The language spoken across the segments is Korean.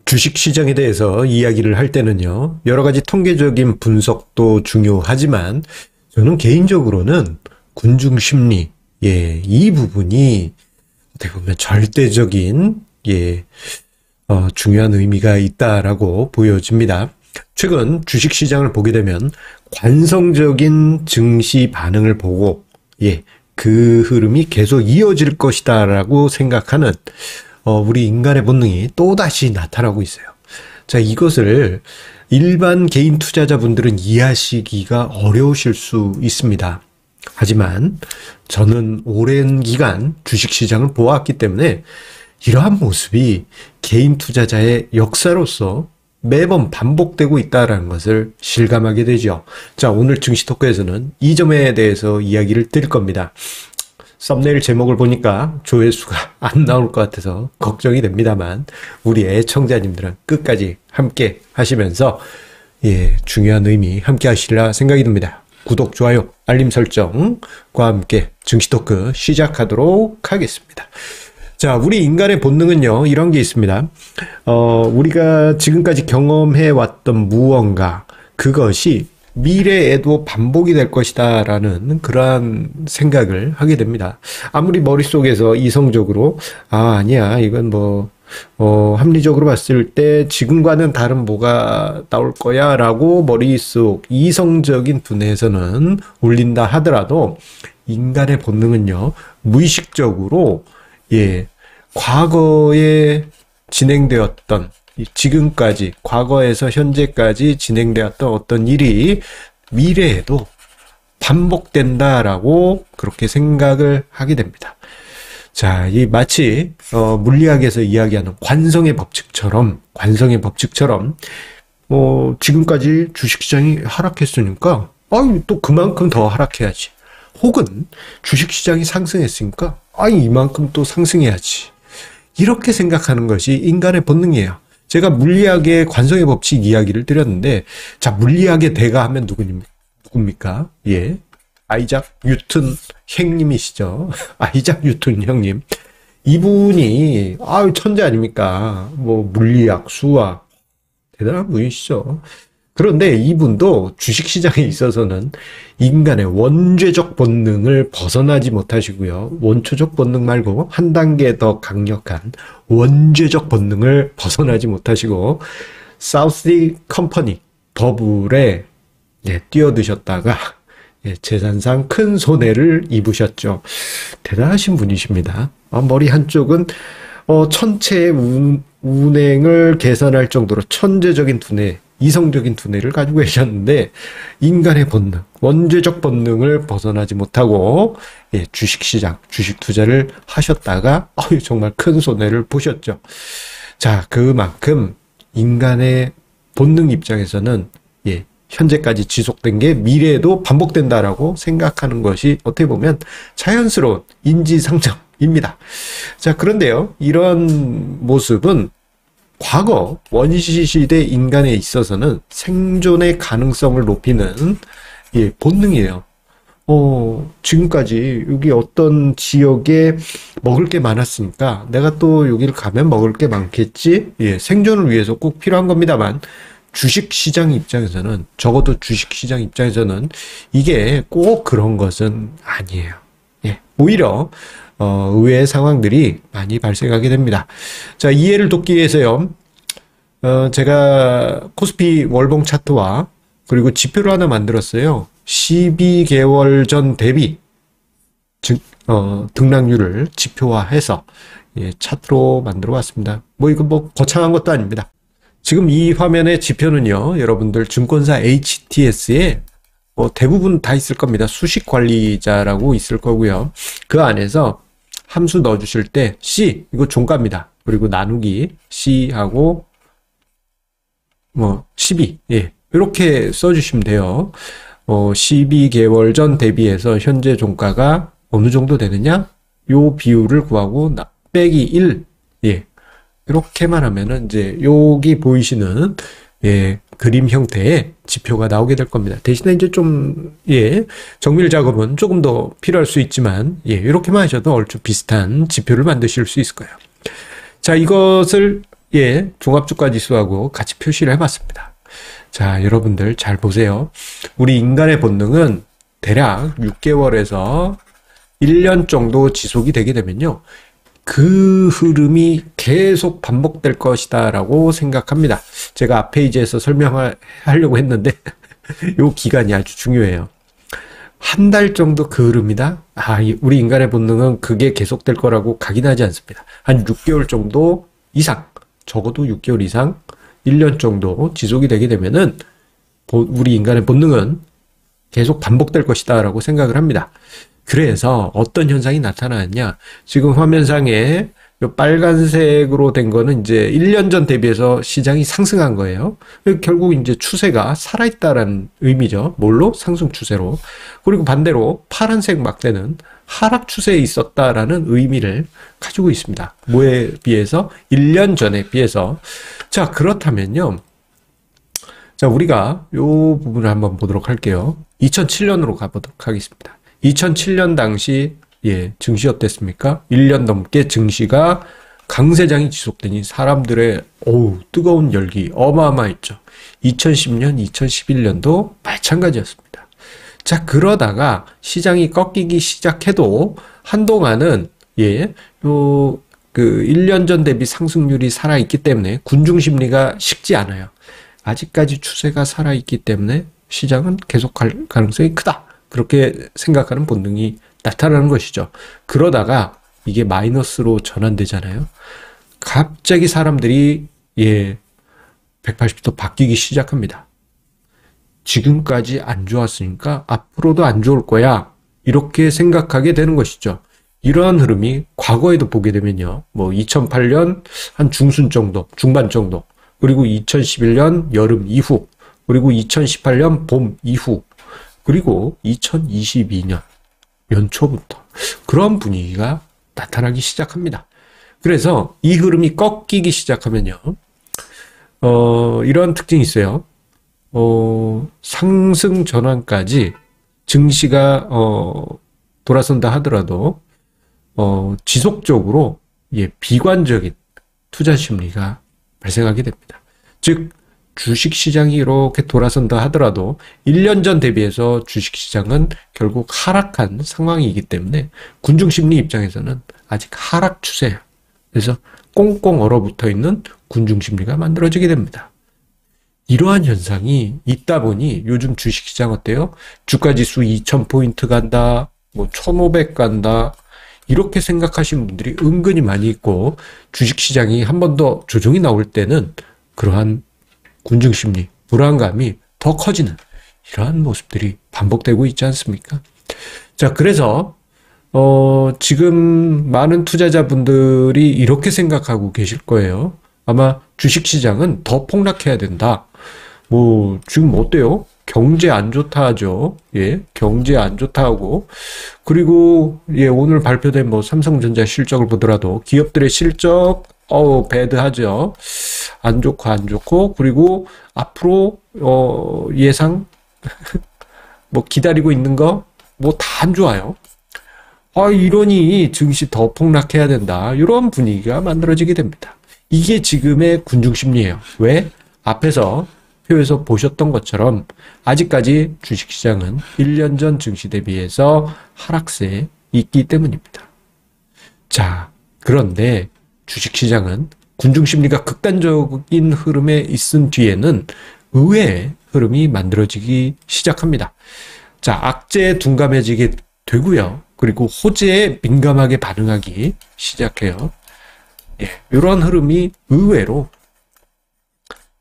주식시장에 대해서 이야기를 할 때는요, 여러 가지 통계적인 분석도 중요하지만, 저는 개인적으로는 군중심리, 이 부분이 어떻게 보면 절대적인, 중요한 의미가 있다라고 보여집니다. 최근 주식시장을 보게 되면 관성적인 증시 반응을 보고, 그 흐름이 계속 이어질 것이다라고 생각하는 우리 인간의 본능이 또다시 나타나고 있어요. 자, 이것을 일반 개인 투자자분들은 이해하시기가 어려우실 수 있습니다. 하지만 저는 오랜 기간 주식시장을 보았기 때문에 이러한 모습이 개인 투자자의 역사로서 매번 반복되고 있다는 것을 실감하게 되죠. 자, 오늘 증시 토크에서는 이 점에 대해서 이야기를 드릴 겁니다. 썸네일 제목을 보니까 조회수가 안 나올 것 같아서 걱정이 됩니다만, 우리 애청자님들은 끝까지 함께 하시면서 중요한 의미 함께 하시리라 생각이 듭니다. 구독, 좋아요, 알림 설정과 함께 증시 토크 시작하도록 하겠습니다. 자, 우리 인간의 본능은요, 이런 게 있습니다. 우리가 지금까지 경험해 왔던 무언가, 그것이 미래에도 반복이 될 것이다 라는 그러한 생각을 하게 됩니다. 아무리 머릿속에서 이성적으로 아니야, 이건 합리적으로 봤을 때 지금과는 다른 뭐가 나올 거야 라고 머릿속 이성적인 두뇌에서는 울린다 하더라도, 인간의 본능은요, 무의식적으로 과거에 진행되었던, 지금까지, 과거에서 현재까지 진행되었던 어떤 일이 미래에도 반복된다라고 그렇게 생각을 하게 됩니다. 자, 이 마치 물리학에서 이야기하는 관성의 법칙처럼 지금까지 주식시장이 하락했으니까 또 그만큼 더 하락해야지. 혹은 주식시장이 상승했으니까 이만큼 또 상승해야지. 이렇게 생각하는 것이 인간의 본능이에요. 제가 물리학의 관성의 법칙 이야기를 드렸는데, 자, 물리학의 대가 하면 누굽니까? 아이작 뉴턴 형님이시죠. 아이작 뉴턴 형님. 이분이 천재 아닙니까? 물리학, 수학 대단한 분이시죠. 그런데 이분도 주식시장에 있어서는 인간의 원죄적 본능을 벗어나지 못하시고요. 원초적 본능 말고 한 단계 더 강력한 원죄적 본능을 벗어나지 못하시고, 사우스디 컴퍼니 버블에 뛰어드셨다가 재산상 큰 손해를 입으셨죠. 대단하신 분이십니다. 머리 한쪽은 천체의 운행을 계산할 정도로 천재적인 두뇌, 이성적인 두뇌를 가지고 계셨는데, 인간의 본능, 원죄적 본능을 벗어나지 못하고 주식시장, 주식 투자를 하셨다가 정말 큰 손해를 보셨죠. 자, 그만큼 인간의 본능 입장에서는 현재까지 지속된 게 미래에도 반복된다라고 생각하는 것이 어떻게 보면 자연스러운 인지상정입니다. 자, 그런데요, 이런 모습은 과거 원시시대 인간에 있어서는 생존의 가능성을 높이는 본능이에요. 지금까지 여기 어떤 지역에 먹을 게 많았으니까 내가 또 여기를 가면 먹을 게 많겠지. 생존을 위해서 꼭 필요한 겁니다만, 주식시장 입장에서는, 적어도 주식시장 입장에서는 이게 꼭 그런 것은 아니에요. 오히려 의외의 상황들이 많이 발생하게 됩니다. 자, 이해를 돕기 위해서요, 제가 코스피 월봉 차트와 그리고 지표를 하나 만들었어요. 12개월 전 대비 등락률을 지표화해서 차트로 만들어 봤습니다. 이거 거창한 것도 아닙니다. 지금 이 화면의 지표는요, 여러분들 증권사 HTS에 대부분 다 있을 겁니다. 수식 관리자라고 있을 거고요. 그 안에서 함수 넣어 주실 때 C, 이거 종가입니다. 그리고 나누기 C하고 12, 이렇게 써주시면 돼요. 12개월 전 대비해서 현재 종가가 어느 정도 되느냐? 요 비율을 구하고 빼기 1, 이렇게만 하면은 이제 여기 보이시는 그림 형태의 지표가 나오게 될 겁니다. 대신에 이제 좀 정밀 작업은 조금 더 필요할 수 있지만 이렇게만 하셔도 얼추 비슷한 지표를 만드실 수 있을 거예요. 자, 이것을 예, 종합주가지수하고 같이 표시를 해봤습니다. 자, 여러분들 잘 보세요. 우리 인간의 본능은 대략 6개월에서 1년 정도 지속이 되게 되면요, 그 흐름이 계속 반복될 것이다 라고 생각합니다. 제가 앞 페이지에서 설명하려고 했는데 요 기간이 아주 중요해요. 한 달 정도 그 흐름이다? 우리 인간의 본능은 그게 계속될 거라고 각인하지 않습니다. 한 6개월 정도 이상, 적어도 6개월 이상, 1년 정도 지속이 되게 되면은 우리 인간의 본능은 계속 반복될 것이다 라고 생각을 합니다. 그래서 어떤 현상이 나타나느냐, 지금 화면상에 요 빨간색으로 된 거는 이제 1년 전 대비해서 시장이 상승한 거예요. 결국 이제 추세가 살아있다라는 의미죠. 뭘로? 상승 추세로. 그리고 반대로 파란색 막대는 하락 추세에 있었다라는 의미를 가지고 있습니다. 뭐에 비해서? 1년 전에 비해서. 자, 그렇다면요, 자, 우리가 요 부분을 한번 보도록 할게요. 2007년으로 가보도록 하겠습니다. 2007년 당시 증시 어땠습니까? 1년 넘게 증시가 강세장이 지속되니 사람들의 뜨거운 열기 어마어마했죠. 2010년, 2011년도 마찬가지였습니다. 자, 그러다가 시장이 꺾이기 시작해도 한동안은 그 1년 전 대비 상승률이 살아있기 때문에 군중 심리가 식지 않아요. 아직까지 추세가 살아있기 때문에 시장은 계속할 가능성이 크다. 그렇게 생각하는 본능이 나타나는 것이죠. 그러다가 이게 마이너스로 전환되잖아요. 갑자기 사람들이 180도 바뀌기 시작합니다. 지금까지 안 좋았으니까 앞으로도 안 좋을 거야. 이렇게 생각하게 되는 것이죠. 이러한 흐름이 과거에도 보게 되면요. 2008년 한 중순 정도, 중반 정도, 그리고 2011년 여름 이후, 그리고 2018년 봄 이후, 그리고 2022년 연초부터 그런 분위기가 나타나기 시작합니다. 그래서 이 흐름이 꺾이기 시작하면요, 이런 특징이 있어요. 상승 전환까지 증시가 돌아선다 하더라도 지속적으로 비관적인 투자 심리가 발생하게 됩니다. 즉 주식시장이 이렇게 돌아선다 하더라도 1년 전 대비해서 주식시장은 결국 하락한 상황이기 때문에 군중심리 입장에서는 아직 하락 추세예요. 그래서 꽁꽁 얼어붙어 있는 군중심리가 만들어지게 됩니다. 이러한 현상이 있다 보니 요즘 주식시장 어때요? 주가지수 2000포인트 간다, 1500 간다, 이렇게 생각하시는 분들이 은근히 많이 있고, 주식시장이 한 번 더 조정이 나올 때는 그러한 군중심리, 불안감이 더 커지는 이러한 모습들이 반복되고 있지 않습니까? 자, 그래서 지금 많은 투자자분들이 이렇게 생각하고 계실 거예요. 아마 주식시장은 더 폭락해야 된다. 지금 어때요? 경제 안 좋다 하죠. 경제 안 좋다 하고, 그리고 오늘 발표된 삼성전자 실적을 보더라도 기업들의 실적 배드하죠. 안 좋고, 그리고 앞으로 예상 기다리고 있는 거 다 안 좋아요. 이러니 증시 더 폭락해야 된다. 이런 분위기가 만들어지게 됩니다. 이게 지금의 군중심리예요. 왜? 앞에서 표에서 보셨던 것처럼 아직까지 주식시장은 1년 전 증시 대비해서 하락세에 있기 때문입니다. 자, 그런데 주식시장은 군중심리가 극단적인 흐름에 있은 뒤에는 의외의 흐름이 만들어지기 시작합니다. 자, 악재에 둔감해지게 되고요. 그리고 호재에 민감하게 반응하기 시작해요. 이런 흐름이 의외로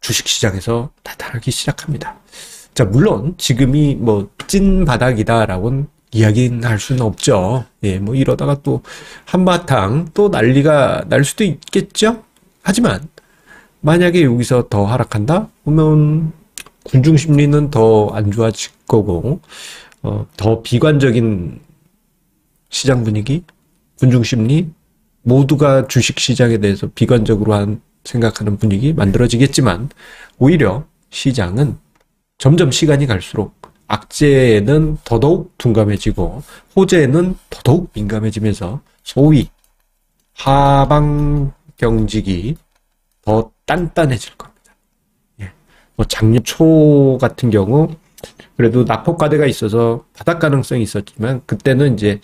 주식시장에서 나타나기 시작합니다. 자, 물론 지금이 찐 바닥이다라고는 이야기는 할 수는 없죠. 이러다가 또 한바탕 또 난리가 날 수도 있겠죠. 하지만 만약에 여기서 더 하락한다? 그러면 군중심리는 더 안 좋아질 거고, 더 비관적인 시장 분위기, 군중심리, 모두가 주식시장에 대해서 비관적으로 생각하는 분위기 만들어지겠지만, 오히려 시장은 점점 시간이 갈수록 악재에는 더더욱 둔감해지고 호재에는 더더욱 민감해지면서 소위 하방 경직이 더 단단해질 겁니다. 예. 뭐 작년 초 같은 경우 그래도 낙폭과대가 있어서 바닥 가능성이 있었지만 그때는 이제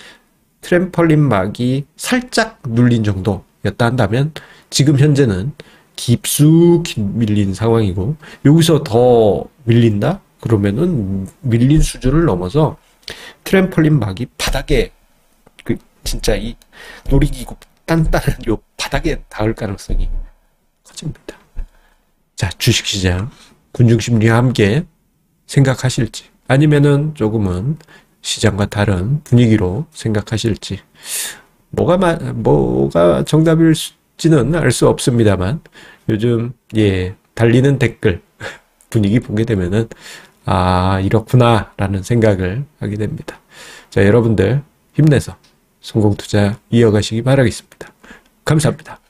트램펄린 막이 살짝 눌린 정도였다 한다면 지금 현재는 깊숙이 밀린 상황이고 여기서 더 밀린다? 그러면은 밀린 수준을 넘어서 트램펄린 막이 바닥에 그 진짜 이 놀이기구 단단한 요 바닥에 닿을 가능성이 커집니다. 자, 주식시장 군중심리와 함께 생각하실지 아니면은 조금은 시장과 다른 분위기로 생각하실지 뭐가 정답일지는 알 수 없습니다만 요즘 달리는 댓글 분위기 보게 되면은 이렇구나 라는 생각을 하게 됩니다. 자, 여러분들 힘내서 성공투자 이어가시기 바라겠습니다. 감사합니다.